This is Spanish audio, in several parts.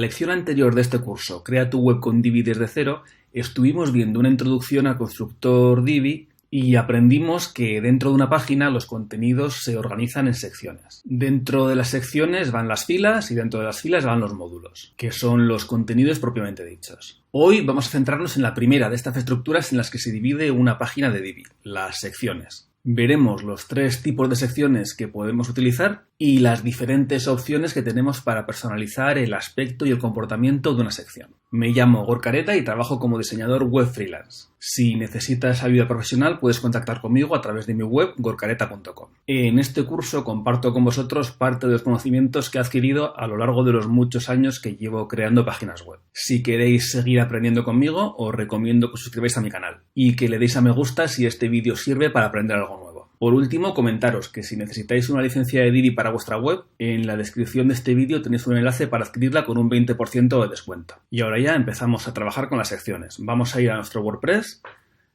lección anterior de este curso, Crea tu web con Divi desde cero, estuvimos viendo una introducción al constructor Divi y aprendimos que dentro de una página los contenidos se organizan en secciones. Dentro de las secciones van las filas y dentro de las filas van los módulos, que son los contenidos propiamente dichos. Hoy vamos a centrarnos en la primera de estas estructuras en las que se divide una página de Divi, las secciones. Veremos los 3 tipos de secciones que podemos utilizar y las diferentes opciones que tenemos para personalizar el aspecto y el comportamiento de una sección. Me llamo Gorka Areta y trabajo como diseñador web freelance. Si necesitas ayuda profesional puedes contactar conmigo a través de mi web gorkareta.com. En este curso comparto con vosotros parte de los conocimientos que he adquirido a lo largo de los muchos años que llevo creando páginas web. Si queréis seguir aprendiendo conmigo, os recomiendo que os suscribáis a mi canal y que le deis a me gusta si este vídeo sirve para aprender algo nuevo. Por último, comentaros que si necesitáis una licencia de Divi para vuestra web, en la descripción de este vídeo tenéis un enlace para adquirirla con un 20% de descuento. Y ahora ya empezamos a trabajar con las secciones. Vamos a ir a nuestro WordPress,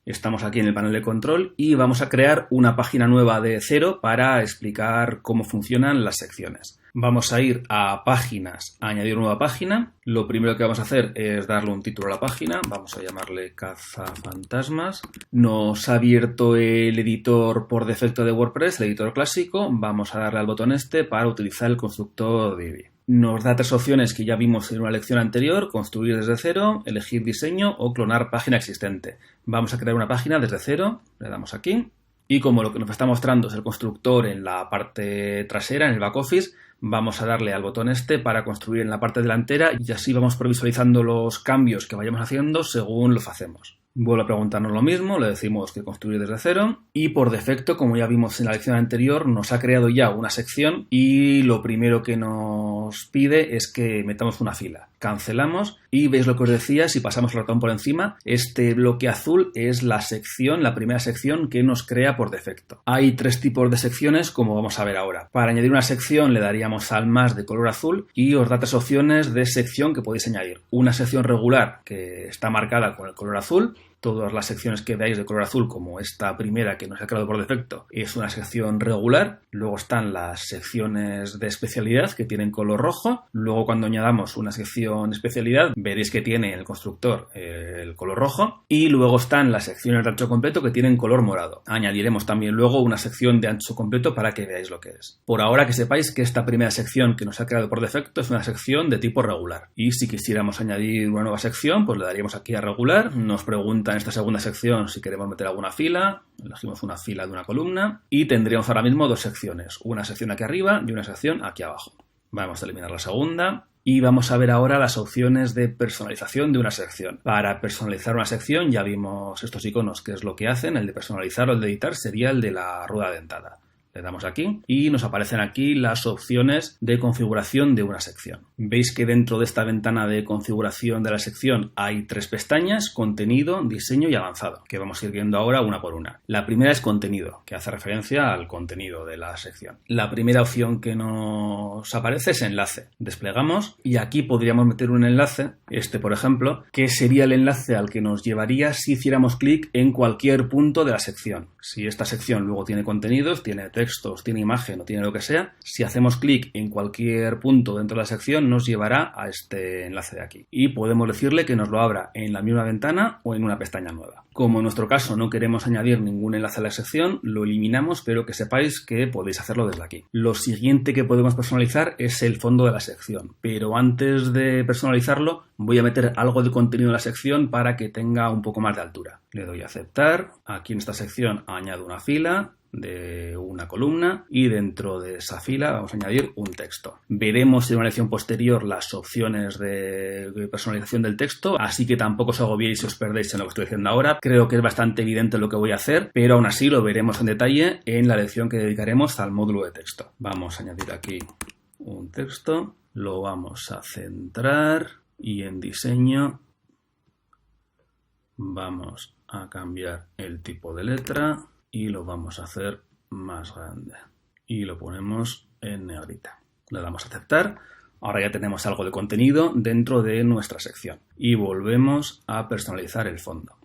estamos aquí en el panel de control y vamos a crear una página nueva de cero para explicar cómo funcionan las secciones. Vamos a ir a páginas, a añadir nueva página. Lo primero que vamos a hacer es darle un título a la página. Vamos a llamarle Cazafantasmas. Nos ha abierto el editor por defecto de WordPress, el editor clásico. Vamos a darle al botón este para utilizar el constructor Divi. Nos da 3 opciones que ya vimos en una lección anterior: construir desde cero, elegir diseño o clonar página existente. Vamos a crear una página desde cero, le damos aquí. Y como lo que nos está mostrando es el constructor en la parte trasera, en el back office, vamos a darle al botón este para construir en la parte delantera y así vamos previsualizando los cambios que vayamos haciendo según los hacemos. Vuelve a preguntarnos lo mismo, le decimos que construir desde cero y por defecto, como ya vimos en la lección anterior, nos ha creado ya una sección y lo primero que nos pide es que metamos una fila. Cancelamos y veis lo que os decía, si pasamos el ratón por encima, este bloque azul es la sección, la primera sección que nos crea por defecto. Hay 3 tipos de secciones como vamos a ver ahora. Para añadir una sección le daríamos al más de color azul y os da 3 opciones de sección que podéis añadir. Una sección regular que está marcada con el color azul. Todas las secciones que veáis de color azul, como esta primera que nos ha creado por defecto, es una sección regular. Luego están las secciones de especialidad que tienen color rojo. Luego cuando añadamos una sección de especialidad veréis que tiene el constructor el color rojo. Y luego están las secciones de ancho completo que tienen color morado. Añadiremos también luego una sección de ancho completo para que veáis lo que es. Por ahora que sepáis que esta primera sección que nos ha creado por defecto es una sección de tipo regular. Y si quisiéramos añadir una nueva sección, pues le daríamos aquí a regular. Nos pregunta en esta segunda sección si queremos meter alguna fila, elegimos una fila de una columna y tendríamos ahora mismo 2 secciones, una sección aquí arriba y una sección aquí abajo. Vamos a eliminar la segunda y vamos a ver ahora las opciones de personalización de una sección. Para personalizar una sección ya vimos estos iconos que es lo que hacen. El de personalizar o el de editar sería el de la rueda dentada. Le damos aquí y nos aparecen aquí las opciones de configuración de una sección. Veis que dentro de esta ventana de configuración de la sección hay 3 pestañas: contenido, diseño y avanzado, que vamos a ir viendo ahora una por una. La primera es contenido, que hace referencia al contenido de la sección. La primera opción que nos aparece es enlace. Desplegamos y aquí podríamos meter un enlace, este por ejemplo, que sería el enlace al que nos llevaría si hiciéramos clic en cualquier punto de la sección. Si esta sección luego tiene contenidos, tiene textos, tiene imagen o tiene lo que sea, si hacemos clic en cualquier punto dentro de la sección nos llevará a este enlace de aquí y podemos decirle que nos lo abra en la misma ventana o en una pestaña nueva. Como en nuestro caso no queremos añadir ningún enlace a la sección, lo eliminamos, pero que sepáis que podéis hacerlo desde aquí. Lo siguiente que podemos personalizar es el fondo de la sección, pero antes de personalizarlo voy a meter algo de contenido en la sección para que tenga un poco más de altura. Le doy a aceptar, aquí en esta sección añado una fila de una columna y dentro de esa fila vamos a añadir un texto. Veremos en una lección posterior las opciones de personalización del texto, así que tampoco os agobiéis si os perdéis en lo que estoy haciendo ahora. Creo que es bastante evidente lo que voy a hacer, pero aún así lo veremos en detalle en la lección que dedicaremos al módulo de texto. Vamos a añadir aquí un texto, lo vamos a centrar y en diseño vamos a cambiar el tipo de letra y lo vamos a hacer más grande y lo ponemos en negrita. Le damos a aceptar. Ahora ya tenemos algo de contenido dentro de nuestra sección y volvemos a personalizar el fondo.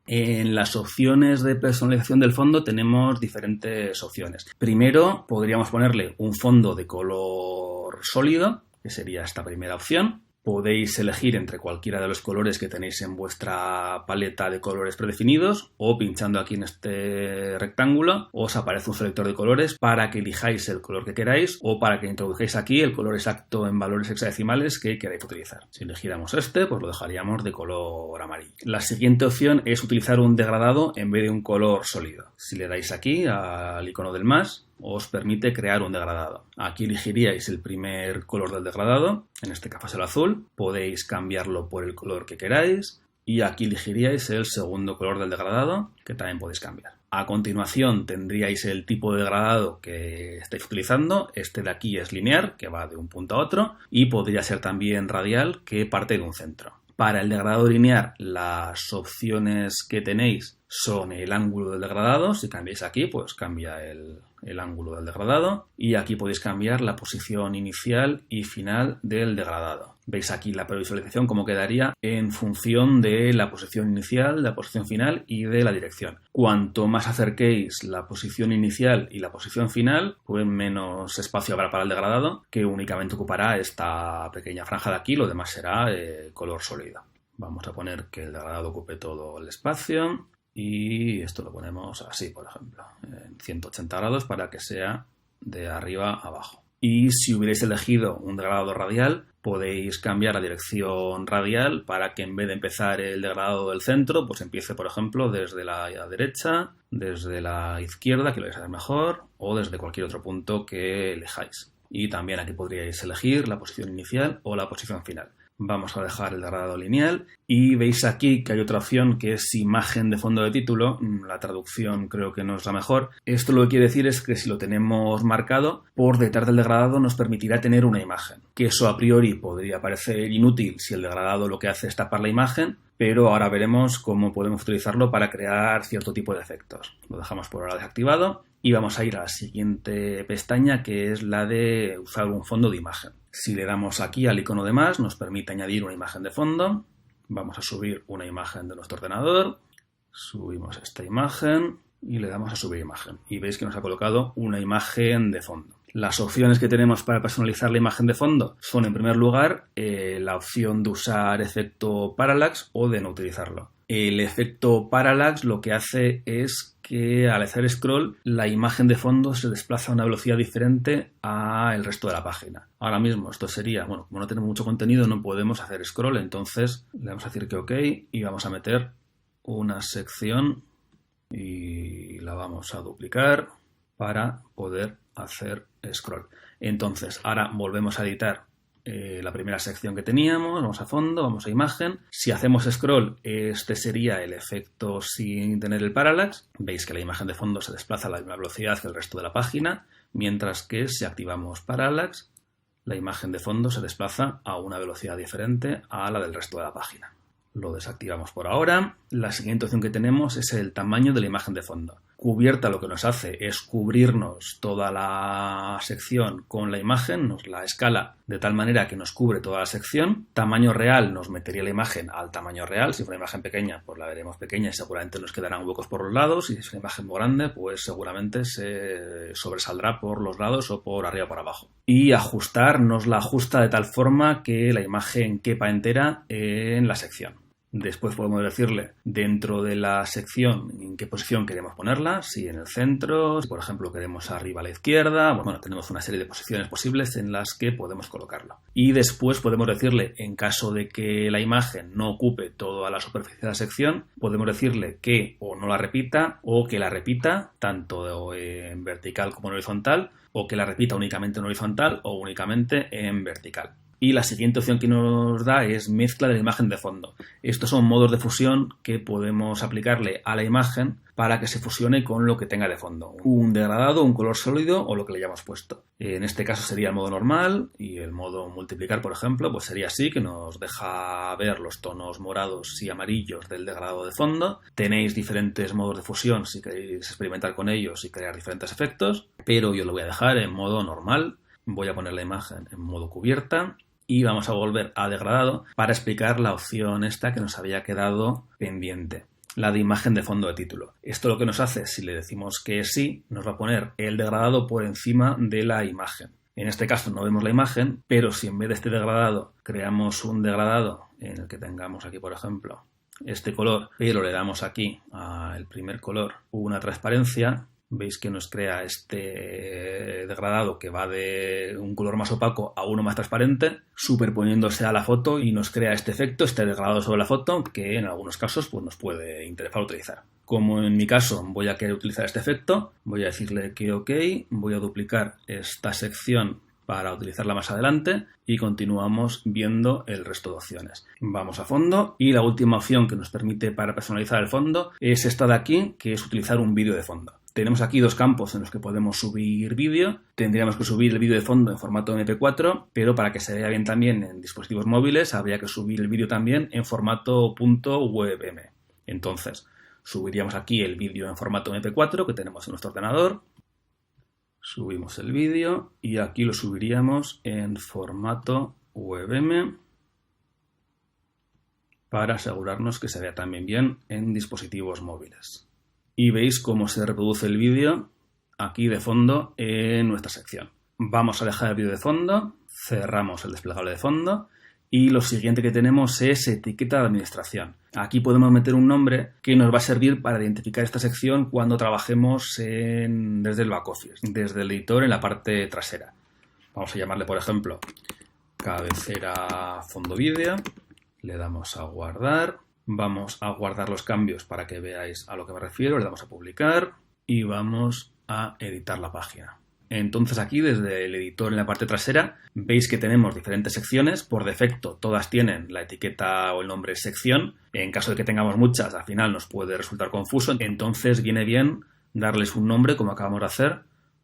En las opciones de personalización del fondo tenemos diferentes opciones. Primero podríamos ponerle un fondo de color sólido, que sería esta primera opción. Podéis elegir entre cualquiera de los colores que tenéis en vuestra paleta de colores predefinidos, o pinchando aquí en este rectángulo os aparece un selector de colores para que elijáis el color que queráis o para que introduzcáis aquí el color exacto en valores hexadecimales que queráis utilizar. Si elegiéramos este, pues lo dejaríamos de color amarillo. La siguiente opción es utilizar un degradado en vez de un color sólido. Si le dais aquí al icono del más, os permite crear un degradado. Aquí elegiríais el primer color del degradado, en este caso es el azul, podéis cambiarlo por el color que queráis y aquí elegiríais el segundo color del degradado, que también podéis cambiar. A continuación tendríais el tipo de degradado que estáis utilizando, este de aquí es lineal, que va de un punto a otro, y podría ser también radial, que parte de un centro. Para el degradado lineal, las opciones que tenéis son el ángulo del degradado. Si cambiáis aquí, pues cambia el ángulo del degradado. Y aquí podéis cambiar la posición inicial y final del degradado. Veis aquí la previsualización cómo quedaría en función de la posición inicial, de la posición final y de la dirección. Cuanto más acerquéis la posición inicial y la posición final, pues menos espacio habrá para el degradado, que únicamente ocupará esta pequeña franja de aquí, lo demás será color sólido. Vamos a poner que el degradado ocupe todo el espacio y esto lo ponemos así, por ejemplo, en 180 grados para que sea de arriba a abajo. Y si hubierais elegido un degradado radial, podéis cambiar la dirección radial para que en vez de empezar el degradado del centro, pues empiece, por ejemplo, desde la derecha, desde la izquierda, que lo vais a ver mejor, o desde cualquier otro punto que elijáis. Y también aquí podríais elegir la posición inicial o la posición final. Vamos a dejar el degradado lineal y veis aquí que hay otra opción que es imagen de fondo de título. La traducción creo que no es la mejor. Esto lo que quiere decir es que si lo tenemos marcado, por detrás del degradado nos permitirá tener una imagen. Que eso a priori podría parecer inútil si el degradado lo que hace es tapar la imagen, pero ahora veremos cómo podemos utilizarlo para crear cierto tipo de efectos. Lo dejamos por ahora desactivado y vamos a ir a la siguiente pestaña, que es la de usar un fondo de imagen. Si le damos aquí al icono de más, nos permite añadir una imagen de fondo. Vamos a subir una imagen de nuestro ordenador. Subimos esta imagen y le damos a subir imagen. Y veis que nos ha colocado una imagen de fondo. Las opciones que tenemos para personalizar la imagen de fondo son, en primer lugar, la opción de usar efecto parallax o de no utilizarlo. El efecto parallax lo que hace es que al hacer scroll la imagen de fondo se desplaza a una velocidad diferente al resto de la página. Ahora mismo esto sería, bueno, como no tenemos mucho contenido no podemos hacer scroll, entonces le vamos a decir que OK y vamos a meter una sección y la vamos a duplicar para poder hacer scroll. Entonces ahora volvemos a editar la primera sección que teníamos, vamos a fondo, vamos a imagen. Si hacemos scroll, este sería el efecto sin tener el parallax. Veis que la imagen de fondo se desplaza a la misma velocidad que el resto de la página, mientras que si activamos parallax, la imagen de fondo se desplaza a una velocidad diferente a la del resto de la página. Lo desactivamos por ahora. La siguiente opción que tenemos es el tamaño de la imagen de fondo. Cubierta lo que nos hace es cubrirnos toda la sección con la imagen, nos la escala de tal manera que nos cubre toda la sección. Tamaño real nos metería la imagen al tamaño real. Si es una imagen pequeña, pues la veremos pequeña y seguramente nos quedarán huecos por los lados. Y si es una imagen muy grande, pues seguramente se sobresaldrá por los lados o por arriba o por abajo. Y ajustar nos la ajusta de tal forma que la imagen quepa entera en la sección. Después podemos decirle dentro de la sección en qué posición queremos ponerla, si en el centro, si por ejemplo queremos arriba a la izquierda. Bueno, tenemos una serie de posiciones posibles en las que podemos colocarlo. Y después podemos decirle, en caso de que la imagen no ocupe toda la superficie de la sección, podemos decirle que o no la repita o que la repita tanto en vertical como en horizontal, o que la repita únicamente en horizontal o únicamente en vertical. Y la siguiente opción que nos da es mezcla de la imagen de fondo. Estos son modos de fusión que podemos aplicarle a la imagen para que se fusione con lo que tenga de fondo. Un degradado, un color sólido o lo que le hayamos puesto. En este caso sería el modo normal y el modo multiplicar, por ejemplo, pues sería así, que nos deja ver los tonos morados y amarillos del degradado de fondo. Tenéis diferentes modos de fusión si queréis experimentar con ellos y crear diferentes efectos, pero yo lo voy a dejar en modo normal. Voy a poner la imagen en modo cubierta. Y vamos a volver a degradado para explicar la opción esta que nos había quedado pendiente, la de imagen de fondo de título. Esto lo que nos hace, si le decimos que sí, nos va a poner el degradado por encima de la imagen. En este caso no vemos la imagen, pero si en vez de este degradado creamos un degradado en el que tengamos aquí, por ejemplo, este color, pero le damos aquí al primer color una transparencia, veis que nos crea este degradado que va de un color más opaco a uno más transparente, superponiéndose a la foto, y nos crea este efecto, este degradado sobre la foto, que en algunos casos pues, nos puede interesar utilizar. Como en mi caso voy a querer utilizar este efecto, voy a decirle que OK, voy a duplicar esta sección para utilizarla más adelante y continuamos viendo el resto de opciones. Vamos a fondo y la última opción que nos permite para personalizar el fondo es esta de aquí, que es utilizar un vídeo de fondo. Tenemos aquí dos campos en los que podemos subir vídeo. Tendríamos que subir el vídeo de fondo en formato MP4, pero para que se vea bien también en dispositivos móviles habría que subir el vídeo también en formato .webm. Entonces, subiríamos aquí el vídeo en formato MP4 que tenemos en nuestro ordenador. Subimos el vídeo y aquí lo subiríamos en formato WebM para asegurarnos que se vea también bien en dispositivos móviles. Y veis cómo se reproduce el vídeo aquí de fondo en nuestra sección. Vamos a dejar el vídeo de fondo, cerramos el desplegable de fondo y lo siguiente que tenemos es etiqueta de administración. Aquí podemos meter un nombre que nos va a servir para identificar esta sección cuando trabajemos desde el backoffice, desde el editor en la parte trasera. Vamos a llamarle, por ejemplo, cabecera fondo vídeo. Le damos a guardar. Vamos a guardar los cambios para que veáis a lo que me refiero. Le damos a publicar y vamos a editar la página. Entonces aquí desde el editor en la parte trasera veis que tenemos diferentes secciones. Por defecto todas tienen la etiqueta o el nombre sección. En caso de que tengamos muchas, al final nos puede resultar confuso. Entonces viene bien darles un nombre como acabamos de hacer.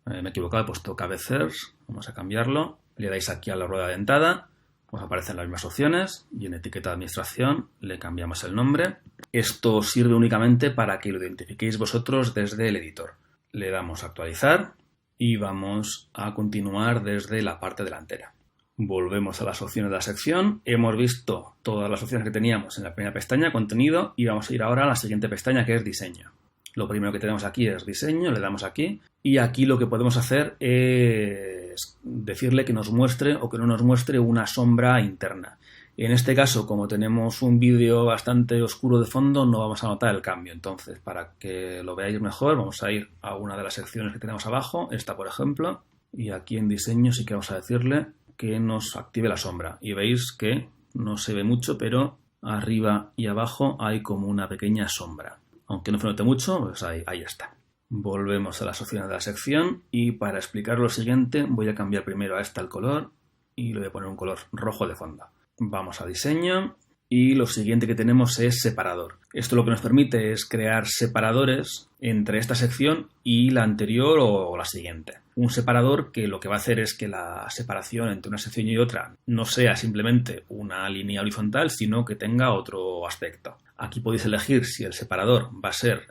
Me he equivocado, he puesto cabecers. Vamos a cambiarlo. Le dais aquí a la rueda dentada. Os aparecen las mismas opciones y en etiqueta de administración le cambiamos el nombre. Esto sirve únicamente para que lo identifiquéis vosotros desde el editor. Le damos a actualizar. Y vamos a continuar desde la parte delantera. Volvemos a las opciones de la sección. Hemos visto todas las opciones que teníamos en la primera pestaña, contenido, y vamos a ir ahora a la siguiente pestaña, que es diseño. Lo primero que tenemos aquí es diseño, le damos aquí, y aquí lo que podemos hacer es decirle que nos muestre o que no nos muestre una sombra interna. En este caso, como tenemos un vídeo bastante oscuro de fondo, no vamos a notar el cambio. Entonces, para que lo veáis mejor, vamos a ir a una de las secciones que tenemos abajo, esta por ejemplo, y aquí en diseño sí que vamos a decirle que nos active la sombra. Y veis que no se ve mucho, pero arriba y abajo hay como una pequeña sombra. Aunque no se note mucho, pues ahí está. Volvemos a las opciones de la sección y para explicar lo siguiente voy a cambiar primero a esta el color y le voy a poner un color rojo de fondo. Vamos a diseño y lo siguiente que tenemos es separador. Esto lo que nos permite es crear separadores entre esta sección y la anterior o la siguiente. Un separador que lo que va a hacer es que la separación entre una sección y otra no sea simplemente una línea horizontal, sino que tenga otro aspecto. Aquí podéis elegir si el separador va a ser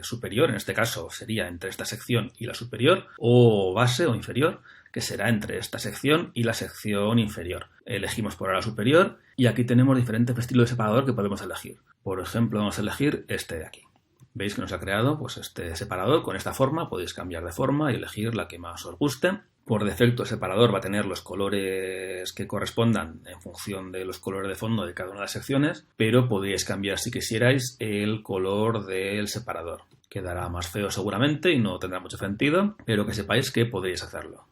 superior, en este caso sería entre esta sección y la superior, o base o inferior, que será entre esta sección y la sección inferior. Elegimos por ahora superior y aquí tenemos diferentes estilos de separador que podemos elegir. Por ejemplo, vamos a elegir este de aquí. Veis que nos ha creado pues, este separador con esta forma. Podéis cambiar de forma y elegir la que más os guste. Por defecto el separador va a tener los colores que correspondan en función de los colores de fondo de cada una de las secciones, pero podríais cambiar si quisierais el color del separador. Quedará más feo seguramente y no tendrá mucho sentido, pero que sepáis que podéis hacerlo.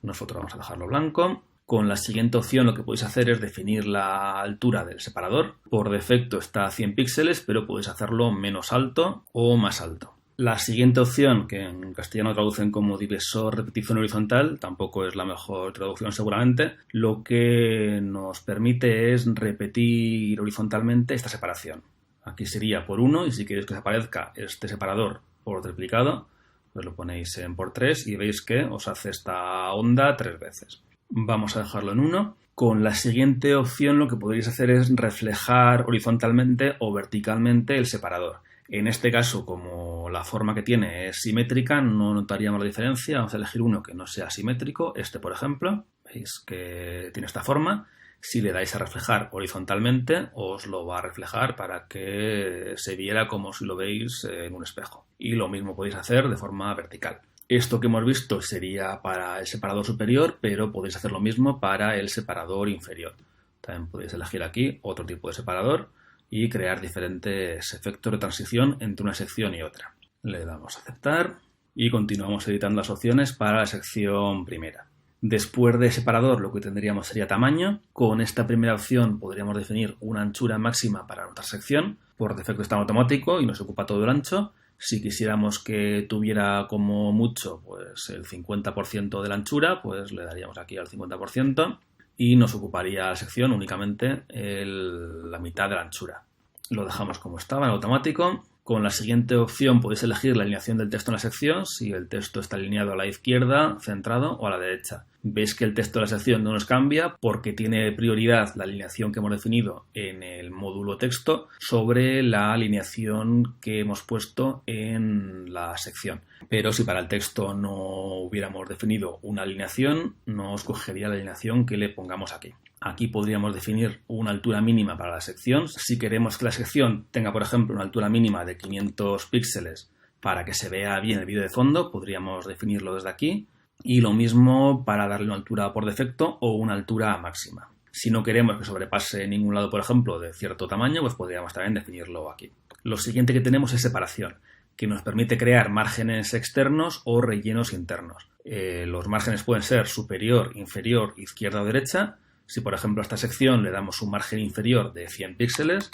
Nosotros vamos a dejarlo blanco. Con la siguiente opción lo que podéis hacer es definir la altura del separador. Por defecto está a 100 píxeles, pero podéis hacerlo menos alto o más alto. La siguiente opción, que en castellano traducen como divisor repetición horizontal, tampoco es la mejor traducción seguramente, lo que nos permite es repetir horizontalmente esta separación. Aquí sería por 1 y si queréis que os aparezca este separador por triplicado, pues lo ponéis en por 3 y veis que os hace esta onda 3 veces. Vamos a dejarlo en 1. Con la siguiente opción lo que podréis hacer es reflejar horizontalmente o verticalmente el separador. En este caso, como la forma que tiene es simétrica, no notaríamos la diferencia. Vamos a elegir uno que no sea simétrico. Este, por ejemplo, veis que tiene esta forma. Si le dais a reflejar horizontalmente, os lo va a reflejar para que se viera como si lo veis en un espejo. Y lo mismo podéis hacer de forma vertical. Esto que hemos visto sería para el separador superior, pero podéis hacer lo mismo para el separador inferior. También podéis elegir aquí otro tipo de separador y crear diferentes efectos de transición entre una sección y otra. Le damos a aceptar y continuamos editando las opciones para la sección primera. Después de separador lo que tendríamos sería tamaño. Con esta primera opción podríamos definir una anchura máxima para nuestra sección. Por defecto está en automático y nos ocupa todo el ancho. Si quisiéramos que tuviera como mucho pues el 50% de la anchura, pues le daríamos aquí al 50% y nos ocuparía la sección únicamente la mitad de la anchura. Lo dejamos como estaba en automático. Con la siguiente opción podéis elegir la alineación del texto en la sección, si el texto está alineado a la izquierda, centrado o a la derecha. Veis que el texto de la sección no nos cambia porque tiene prioridad la alineación que hemos definido en el módulo texto sobre la alineación que hemos puesto en la sección. Pero si para el texto no hubiéramos definido una alineación, nos cogería la alineación que le pongamos aquí. Aquí podríamos definir una altura mínima para la sección. Si queremos que la sección tenga, por ejemplo, una altura mínima de 500 píxeles para que se vea bien el vídeo de fondo, podríamos definirlo desde aquí. Y lo mismo para darle una altura por defecto o una altura máxima. Si no queremos que sobrepase ningún lado, por ejemplo, de cierto tamaño, pues podríamos también definirlo aquí. Lo siguiente que tenemos es separación, que nos permite crear márgenes externos o rellenos internos. Los márgenes pueden ser superior, inferior, izquierda o derecha. Si, por ejemplo, a esta sección le damos un margen inferior de 100 píxeles,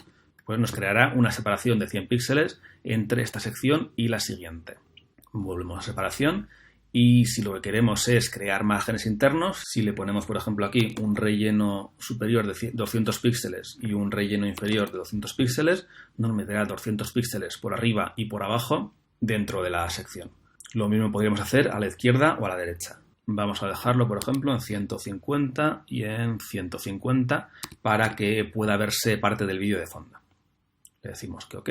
pues nos creará una separación de 100 píxeles entre esta sección y la siguiente. Volvemos a separación y si lo que queremos es crear márgenes internos, si le ponemos, por ejemplo, aquí un relleno superior de 200 píxeles y un relleno inferior de 200 píxeles, nos meterá 200 píxeles por arriba y por abajo dentro de la sección. Lo mismo podríamos hacer a la izquierda o a la derecha. Vamos a dejarlo, por ejemplo, en 150 y en 150 para que pueda verse parte del vídeo de fondo. Le decimos que OK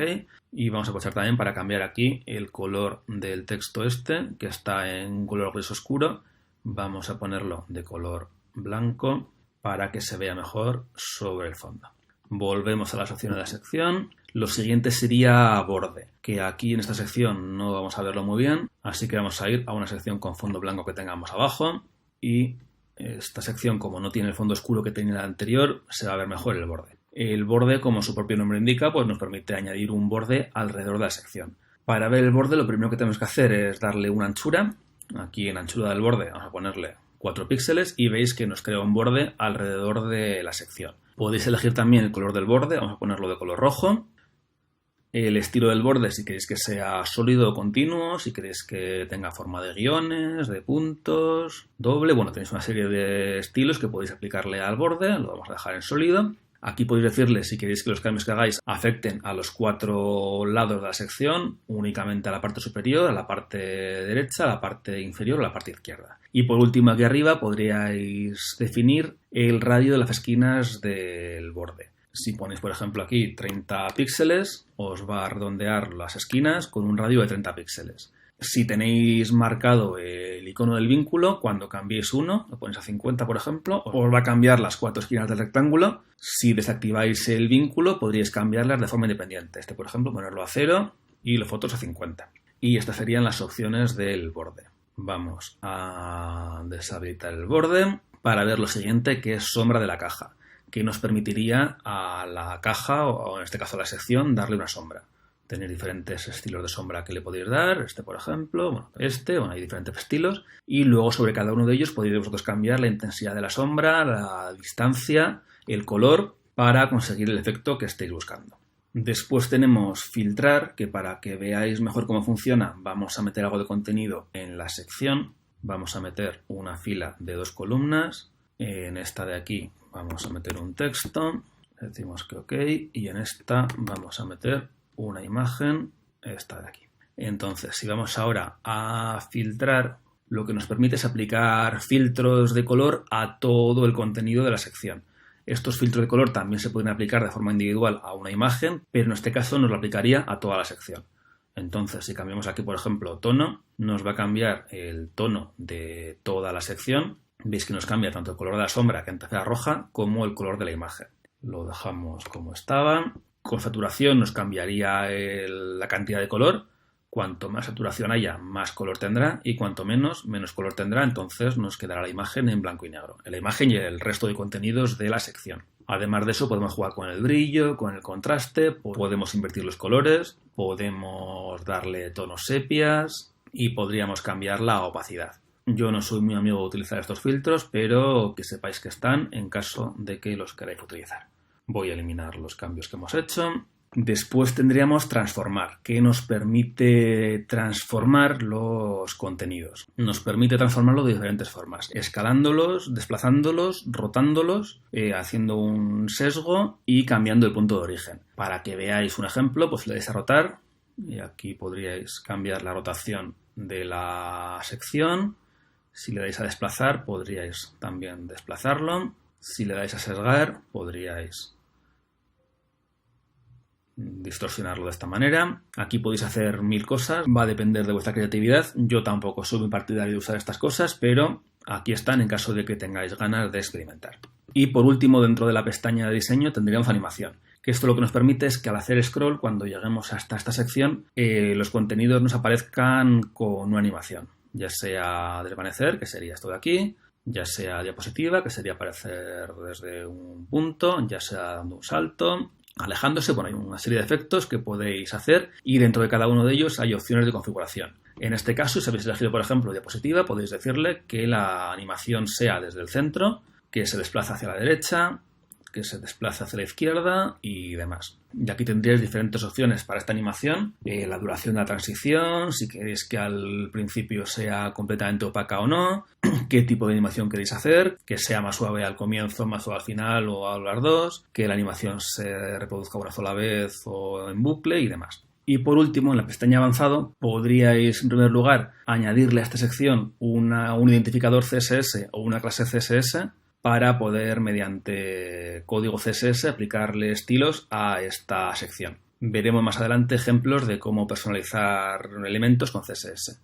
y vamos a aprovechar también para cambiar aquí el color del texto que está en color gris oscuro. Vamos a ponerlo de color blanco para que se vea mejor sobre el fondo. Volvemos a las opciones de la sección. Lo siguiente sería borde, que aquí en esta sección no vamos a verlo muy bien, así que vamos a ir a una sección con fondo blanco que tengamos abajo y esta sección, como no tiene el fondo oscuro que tenía la anterior, se va a ver mejor el borde. El borde, como su propio nombre indica, pues nos permite añadir un borde alrededor de la sección. Para ver el borde lo primero que tenemos que hacer es darle una anchura. Aquí en anchura del borde vamos a ponerle 4 píxeles y veis que nos crea un borde alrededor de la sección. Podéis elegir también el color del borde, vamos a ponerlo de color rojo. El estilo del borde, si queréis que sea sólido o continuo, si queréis que tenga forma de guiones, de puntos, doble. Bueno, tenéis una serie de estilos que podéis aplicarle al borde, lo vamos a dejar en sólido. Aquí podéis decirle si queréis que los cambios que hagáis afecten a los 4 lados de la sección, únicamente a la parte superior, a la parte derecha, a la parte inferior o a la parte izquierda. Y por último, aquí arriba podríais definir el radio de las esquinas del borde. Si ponéis, por ejemplo, aquí 30 píxeles, os va a redondear las esquinas con un radio de 30 píxeles. Si tenéis marcado el icono del vínculo, cuando cambiéis uno, lo ponéis a 50, por ejemplo, os va a cambiar las 4 esquinas del rectángulo. Si desactiváis el vínculo, podríais cambiarlas de forma independiente. Por ejemplo, ponerlo a 0 y los otros a 50. Y estas serían las opciones del borde. Vamos a deshabilitar el borde para ver lo siguiente, que es sombra de la caja, que nos permitiría a la caja, o en este caso a la sección, darle una sombra. Tenéis diferentes estilos de sombra que le podéis dar, por ejemplo, hay diferentes estilos, y luego sobre cada uno de ellos podéis vosotros cambiar la intensidad de la sombra, la distancia, el color, para conseguir el efecto que estéis buscando. Después tenemos filtrar, que para que veáis mejor cómo funciona, vamos a meter algo de contenido en la sección. Vamos a meter una fila de 2 columnas, en esta de aquí vamos a meter un texto, decimos que OK, y en esta vamos a meter una imagen, esta de aquí. Entonces, si vamos ahora a filtrar, lo que nos permite es aplicar filtros de color a todo el contenido de la sección. Estos filtros de color también se pueden aplicar de forma individual a una imagen, pero en este caso nos lo aplicaría a toda la sección. Entonces, si cambiamos aquí, por ejemplo, tono, nos va a cambiar el tono de toda la sección. Veis que nos cambia tanto el color de la sombra, que antes era roja, como el color de la imagen. Lo dejamos como estaba. Con saturación nos cambiaría la cantidad de color. Cuanto más saturación haya, más color tendrá, y cuanto menos color tendrá, entonces nos quedará la imagen en blanco y negro. La imagen y el resto de contenidos de la sección. Además de eso, podemos jugar con el brillo, con el contraste, podemos invertir los colores, podemos darle tonos sepias y podríamos cambiar la opacidad. Yo no soy muy amigo de utilizar estos filtros, pero que sepáis que están en caso de que los queráis utilizar. Voy a eliminar los cambios que hemos hecho. Después tendríamos transformar, que nos permite transformar los contenidos. Nos permite transformarlo de diferentes formas, escalándolos, desplazándolos, rotándolos, haciendo un sesgo y cambiando el punto de origen. Para que veáis un ejemplo, pues le dais a rotar y aquí podríais cambiar la rotación de la sección. Si le dais a desplazar, podríais también desplazarlo. Si le dais a sesgar, podríais distorsionarlo de esta manera. Aquí podéis hacer 1000 cosas, va a depender de vuestra creatividad. Yo tampoco soy muy partidario de usar estas cosas, pero aquí están en caso de que tengáis ganas de experimentar. Y por último, dentro de la pestaña de diseño tendríamos animación, que esto lo que nos permite es que al hacer scroll, cuando lleguemos hasta esta sección, los contenidos nos aparezcan con una animación, ya sea desvanecer, que sería esto de aquí, ya sea diapositiva, que sería aparecer desde un punto, ya sea dando un salto, alejándose. Bueno, hay una serie de efectos que podéis hacer y dentro de cada uno de ellos hay opciones de configuración. En este caso, si habéis elegido, por ejemplo, diapositiva, podéis decirle que la animación sea desde el centro, que se desplaza hacia la derecha, que se desplaza hacia la izquierda y demás. Y aquí tendríais diferentes opciones para esta animación. La duración de la transición, si queréis que al principio sea completamente opaca o no, qué tipo de animación queréis hacer, que sea más suave al comienzo, más suave al final o a las dos, que la animación se reproduzca una sola vez o en bucle y demás. Y por último, en la pestaña avanzado, podríais en primer lugar añadirle a esta sección un identificador CSS o una clase CSS para poder, mediante código CSS, aplicarle estilos a esta sección. Veremos más adelante ejemplos de cómo personalizar elementos con CSS.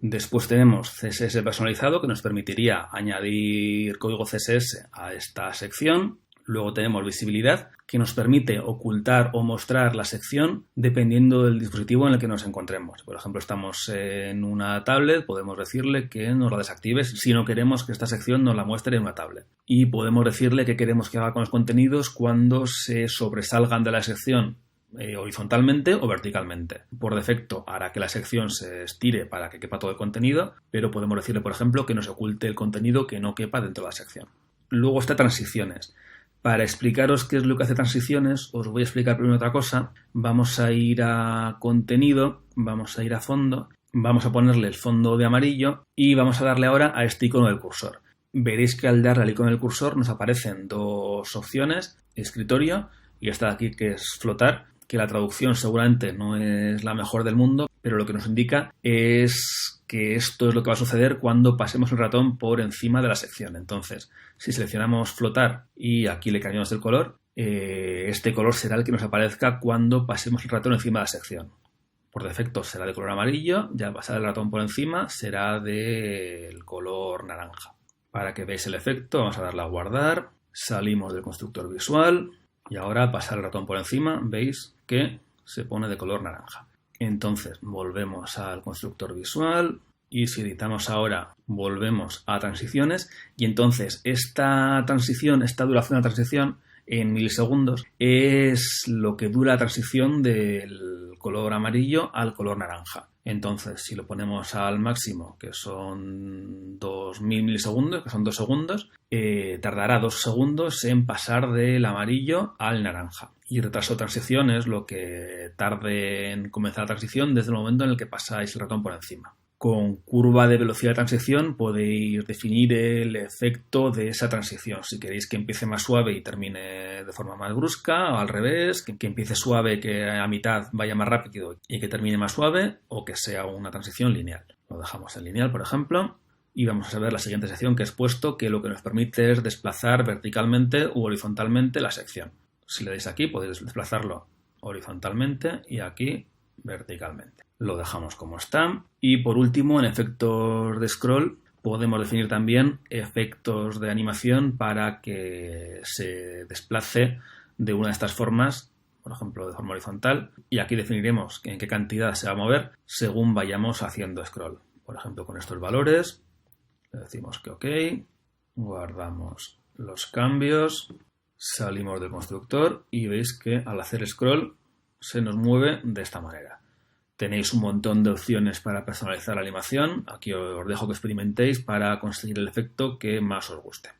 Después tenemos CSS personalizado, que nos permitiría añadir código CSS a esta sección. Luego tenemos visibilidad, que nos permite ocultar o mostrar la sección dependiendo del dispositivo en el que nos encontremos. Por ejemplo, estamos en una tablet, podemos decirle que nos la desactive si no queremos que esta sección nos la muestre en una tablet. Y podemos decirle qué queremos que haga con los contenidos cuando se sobresalgan de la sección horizontalmente o verticalmente. Por defecto hará que la sección se estire para que quepa todo el contenido, pero podemos decirle, por ejemplo, que nos oculte el contenido que no quepa dentro de la sección. Luego está transiciones. Para explicaros qué es lo que hace transiciones, os voy a explicar primero otra cosa. Vamos a ir a contenido, vamos a ir a fondo, vamos a ponerle el fondo de amarillo y vamos a darle ahora a este icono del cursor. Veréis que al darle al icono del cursor nos aparecen dos opciones, escritorio y esta de aquí que es flotar, que la traducción seguramente no es la mejor del mundo, pero lo que nos indica es que esto es lo que va a suceder cuando pasemos el ratón por encima de la sección. Entonces, si seleccionamos flotar y aquí le cambiamos el color, este color será el que nos aparezca cuando pasemos el ratón encima de la sección. Por defecto será de color amarillo, ya al pasar el ratón por encima será del color naranja. Para que veáis el efecto, vamos a darle a guardar, salimos del constructor visual y ahora al pasar el ratón por encima veis que se pone de color naranja. Entonces volvemos al constructor visual y si editamos ahora volvemos a transiciones y entonces esta transición, esta duración de la transición en milisegundos es lo que dura la transición del color amarillo al color naranja. Entonces si lo ponemos al máximo, que son 2000 milisegundos, que son 2 segundos, tardará 2 segundos en pasar del amarillo al naranja. Y el retraso de transición es lo que tarde en comenzar la transición desde el momento en el que pasáis el ratón por encima. Con curva de velocidad de transición podéis definir el efecto de esa transición. Si queréis que empiece más suave y termine de forma más brusca, o al revés, que empiece suave, que a mitad vaya más rápido y que termine más suave, o que sea una transición lineal. Lo dejamos en lineal, por ejemplo, y vamos a ver la siguiente sección que he puesto, que lo que nos permite es desplazar verticalmente u horizontalmente la sección. Si le dais aquí podéis desplazarlo horizontalmente y aquí verticalmente. Lo dejamos como está. Y por último, en efectos de scroll podemos definir también efectos de animación para que se desplace de una de estas formas por ejemplo de forma horizontal, y aquí definiremos en qué cantidad se va a mover según vayamos haciendo scroll. Por ejemplo, con estos valores le decimos que OK, guardamos los cambios, salimos del constructor y veis que al hacer scroll se nos mueve de esta manera. Tenéis un montón de opciones para personalizar la animación. Aquí os dejo que experimentéis para conseguir el efecto que más os guste.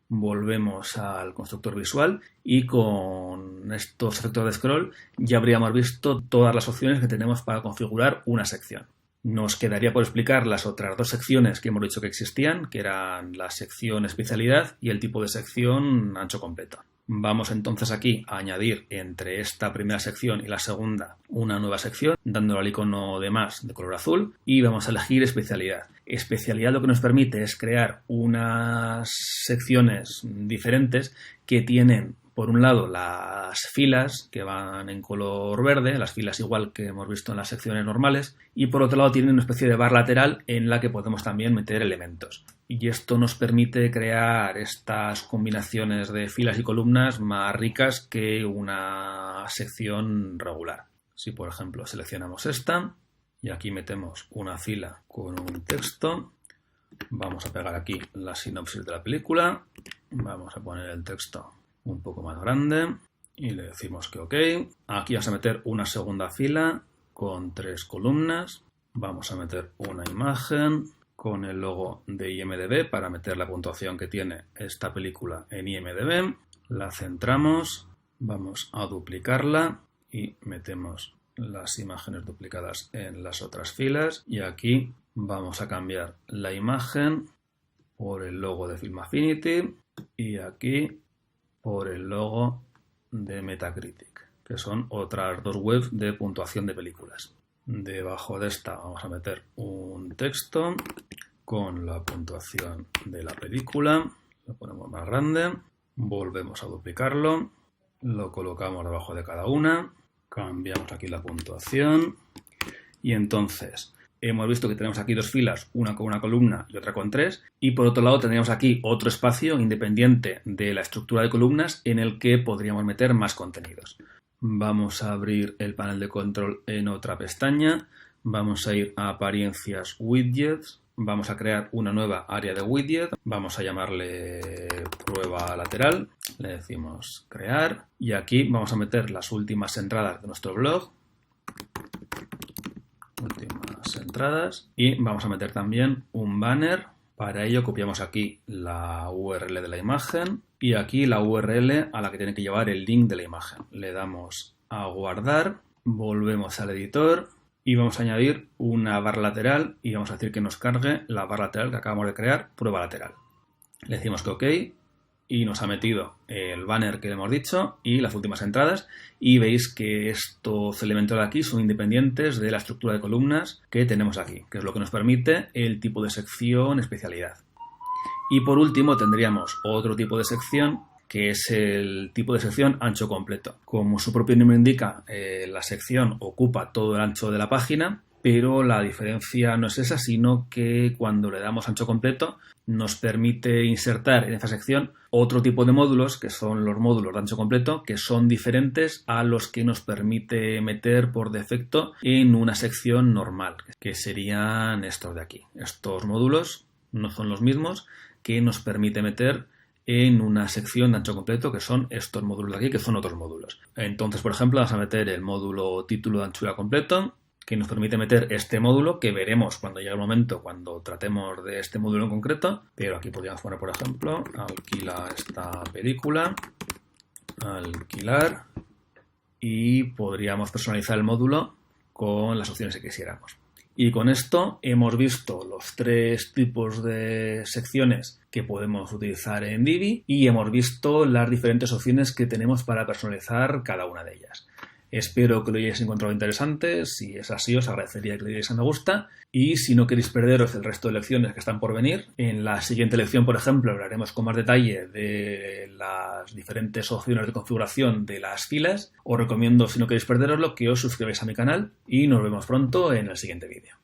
Volvemos al constructor visual y con estos efectos de scroll ya habríamos visto todas las opciones que tenemos para configurar una sección. Nos quedaría por explicar las otras dos secciones que hemos dicho que existían, que eran la sección especialidad y el tipo de sección ancho completo. Vamos entonces aquí a añadir entre esta primera sección y la segunda una nueva sección, dándole al icono de más de color azul, y vamos a elegir especialidad. Especialidad lo que nos permite es crear unas secciones diferentes que tienen, por un lado, las filas que van en color verde, las filas igual que hemos visto en las secciones normales, y por otro lado tienen una especie de barra lateral en la que podemos también meter elementos. Y esto nos permite crear estas combinaciones de filas y columnas más ricas que una sección regular. Si, por ejemplo, seleccionamos esta y aquí metemos una fila con un texto, vamos a pegar aquí la sinopsis de la película, vamos a poner el texto un poco más grande y le decimos que OK. Aquí vamos a meter una segunda fila con 3 columnas, vamos a meter una imagen con el logo de IMDb para meter la puntuación que tiene esta película en IMDb, la centramos, vamos a duplicarla y metemos las imágenes duplicadas en las otras filas y aquí vamos a cambiar la imagen por el logo de Film Affinity y aquí por el logo de Metacritic, que son otras dos webs de puntuación de películas. Debajo de esta vamos a meter un texto con la puntuación de la película, lo ponemos más grande, volvemos a duplicarlo, lo colocamos debajo de cada una, cambiamos aquí la puntuación y entonces hemos visto que tenemos aquí dos filas, una con una columna y otra con 3, y por otro lado tendríamos aquí otro espacio independiente de la estructura de columnas en el que podríamos meter más contenidos. Vamos a abrir el panel de control en otra pestaña, vamos a ir a apariencias widgets, vamos a crear una nueva área de widget, vamos a llamarle prueba lateral, le decimos crear y aquí vamos a meter las últimas entradas de nuestro blog, últimas entradas, y vamos a meter también un banner. Para ello copiamos aquí la URL de la imagen y aquí la URL a la que tiene que llevar el link de la imagen. Le damos a guardar, volvemos al editor y vamos a añadir una barra lateral y vamos a decir que nos cargue la barra lateral que acabamos de crear, prueba lateral. Le decimos que OK y nos ha metido el banner que le hemos dicho y las últimas entradas y veis que estos elementos de aquí son independientes de la estructura de columnas que tenemos aquí, que es lo que nos permite el tipo de sección especialidad. Y por último tendríamos otro tipo de sección que es el tipo de sección ancho completo. Como su propio nombre indica, la sección ocupa todo el ancho de la página, pero la diferencia no es esa, sino que cuando le damos ancho completo nos permite insertar en esta sección otro tipo de módulos, que son los módulos de ancho completo, que son diferentes a los que nos permite meter por defecto en una sección normal, que serían estos de aquí. Estos módulos no son los mismos que nos permite meter en una sección de ancho completo, que son estos módulos de aquí, que son otros módulos. Entonces, por ejemplo, vamos a meter el módulo título de anchura completo, que nos permite meter este módulo, que veremos cuando llegue el momento, cuando tratemos de este módulo en concreto, pero aquí podríamos poner, por ejemplo, alquila esta película, alquilar, y podríamos personalizar el módulo con las opciones que quisiéramos. Y con esto hemos visto los 3 tipos de secciones que podemos utilizar en Divi y hemos visto las diferentes opciones que tenemos para personalizar cada una de ellas. Espero que lo hayáis encontrado interesante. Si es así, os agradecería que le dierais a me gusta. Y si no queréis perderos el resto de lecciones que están por venir, en la siguiente lección, por ejemplo, hablaremos con más detalle de las diferentes opciones de configuración de las filas. Os recomiendo, si no queréis perderoslo, que os suscribáis a mi canal y nos vemos pronto en el siguiente vídeo.